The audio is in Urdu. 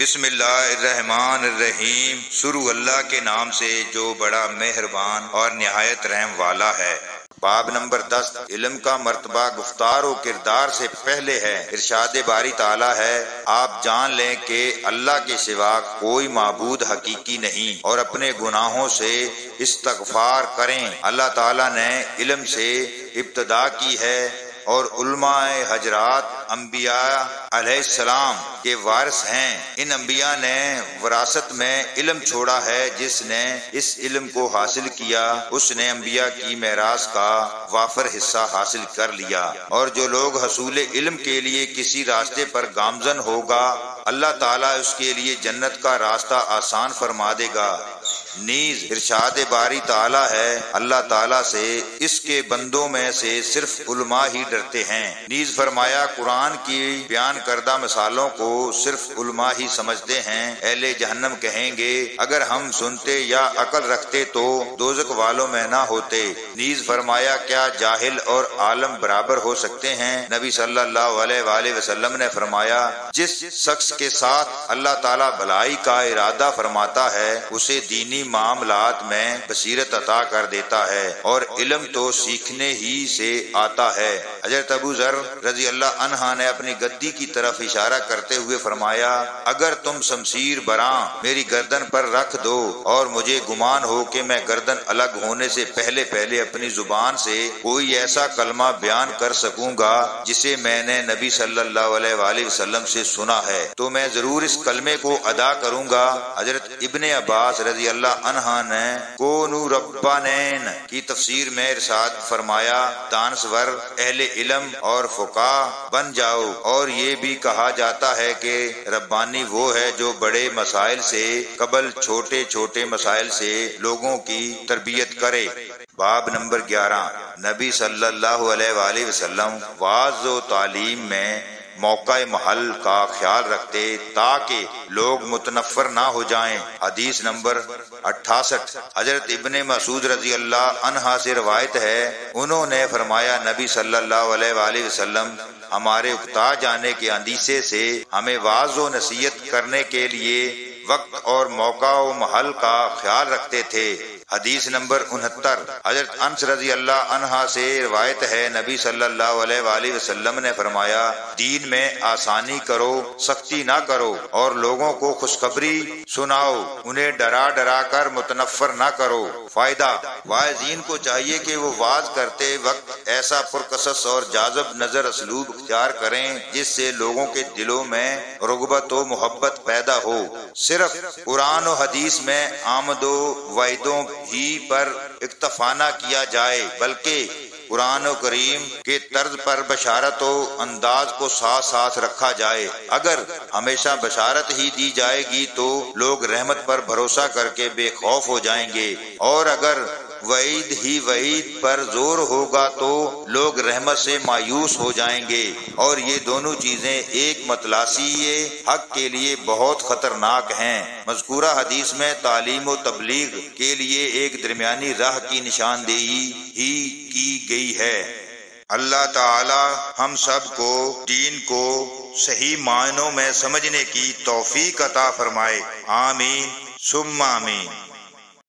بسم اللہ الرحمن الرحیم، شروع اللہ کے نام سے جو بڑا مہربان اور نہایت رحم والا ہے۔ باب نمبر 10، علم کا مرتبہ گفتار و کردار سے پہلے ہے۔ ارشاد باری تعالیٰ ہے، آپ جان لیں کہ اللہ کے سوا کوئی معبود حقیقی نہیں اور اپنے گناہوں سے استغفار کریں۔ اللہ تعالیٰ نے علم سے ابتدا کی ہے اور علماء حضرات انبیاء علیہ السلام کے وارث ہیں۔ ان انبیاء نے وراثت میں علم چھوڑا ہے۔ جس نے اس علم کو حاصل کیا اس نے انبیاء کی میراث کا وافر حصہ حاصل کر لیا، اور جو لوگ حصول علم کے لیے کسی راستے پر گامزن ہوگا اللہ تعالیٰ اس کے لیے جنت کا راستہ آسان فرما دے گا۔ نیز ارشاد باری تعالیٰ ہے، اللہ تعالیٰ سے اس کے بندوں میں سے صرف علماء ہی ڈرتے ہیں۔ نیز فرمایا، قرآن کی بیان کردہ مثالوں کو صرف علماء ہی سمجھتے ہیں۔ اہل جہنم کہیں گے، اگر ہم سنتے یا عقل رکھتے تو دوزخ والوں میں نہ ہوتے۔ نیز فرمایا، کیا جاہل اور عالم برابر ہو سکتے ہیں؟ نبی صلی اللہ علیہ وآلہ وسلم نے فرمایا، جس شخص کے ساتھ اللہ تعالیٰ بھلائی کا ارادہ فرماتا ہے اسے دینی معاملات میں بصیرت عطا کر دیتا ہے، اور علم تو سیکھنے ہی سے آتا ہے۔ حضرت ابو ذر رضی اللہ عنہ نے اپنی گدی کی طرف اشارہ کرتے ہوئے فرمایا، اگر تم شمشیر براں میری گردن پر رکھ دو اور مجھے گمان ہو کہ میں گردن الگ ہونے سے پہلے اپنی زبان سے کوئی ایسا کلمہ بیان کر سکوں گا جسے میں نے نبی صلی اللہ علیہ وآلہ وسلم سے سنا ہے تو میں ضرور اس کلمے کو ادا کروں گا۔ حضرت ابن عباس رضی اللہ عنہ نے کونو ربانین کی تفسیر میں ارشاد فرمایا، دانشور اہل علم اور فقہ بن جاؤ۔ اور یہ بھی کہا جاتا ہے کہ ربانی وہ ہے جو بڑے مسائل سے قبل چھوٹے چھوٹے مسائل سے لوگوں کی تربیت کرے۔ باب نمبر 11، نبی صلی اللہ علیہ وآلہ وسلم وعظ و تعلیم میں موقع محل کا خیال رکھتے تاکہ لوگ متنفر نہ ہو جائیں۔ حدیث نمبر 68، حضرت ابن مسعود رضی اللہ عنہ سے روایت ہے، انہوں نے فرمایا، نبی صلی اللہ علیہ وآلہ وسلم ہمارے اکتا جانے کے اندیشے سے ہمیں واعظ و نصیحت کرنے کے لیے وقت اور موقع و محل کا خیال رکھتے تھے۔ حدیث نمبر 69، حضرت انس رضی اللہ عنہ سے روایت ہے، نبی صلی اللہ علیہ وآلہ وسلم نے فرمایا، دین میں آسانی کرو، سختی نہ کرو، اور لوگوں کو خوشخبری سناؤ، انہیں ڈرا ڈرا کر متنفر نہ کرو۔ فائدہ، واعظین کو چاہیے کہ وہ واعظ کرتے وقت ایسا پرکشش اور جاذب نظر اسلوب اختیار کریں جس سے لوگوں کے دلوں میں رغبت و محبت پیدا ہو۔ صرف قرآن و حدیث میں آمد و وعدوں ہی پر اکتفا نہ کیا جائے بلکہ قرآن و کریم کے طرز پر بشارت و انداز کو ساتھ ساتھ رکھا جائے۔ اگر ہمیشہ بشارت ہی دی جائے گی تو لوگ رحمت پر بھروسہ کر کے بے خوف ہو جائیں گے، اور اگر وعید ہی وعید پر زور ہوگا تو لوگ رحمت سے مایوس ہو جائیں گے، اور یہ دونوں چیزیں ایک متلاثی حق کے لیے بہت خطرناک ہیں۔ مذکورہ حدیث میں تعلیم و تبلیغ کے لیے ایک درمیانی راہ کی نشاندہی ہی کی گئی ہے۔ اللہ تعالی ہم سب کو دین کو صحیح معنوں میں سمجھنے کی توفیق عطا فرمائے، آمین ثم آمین۔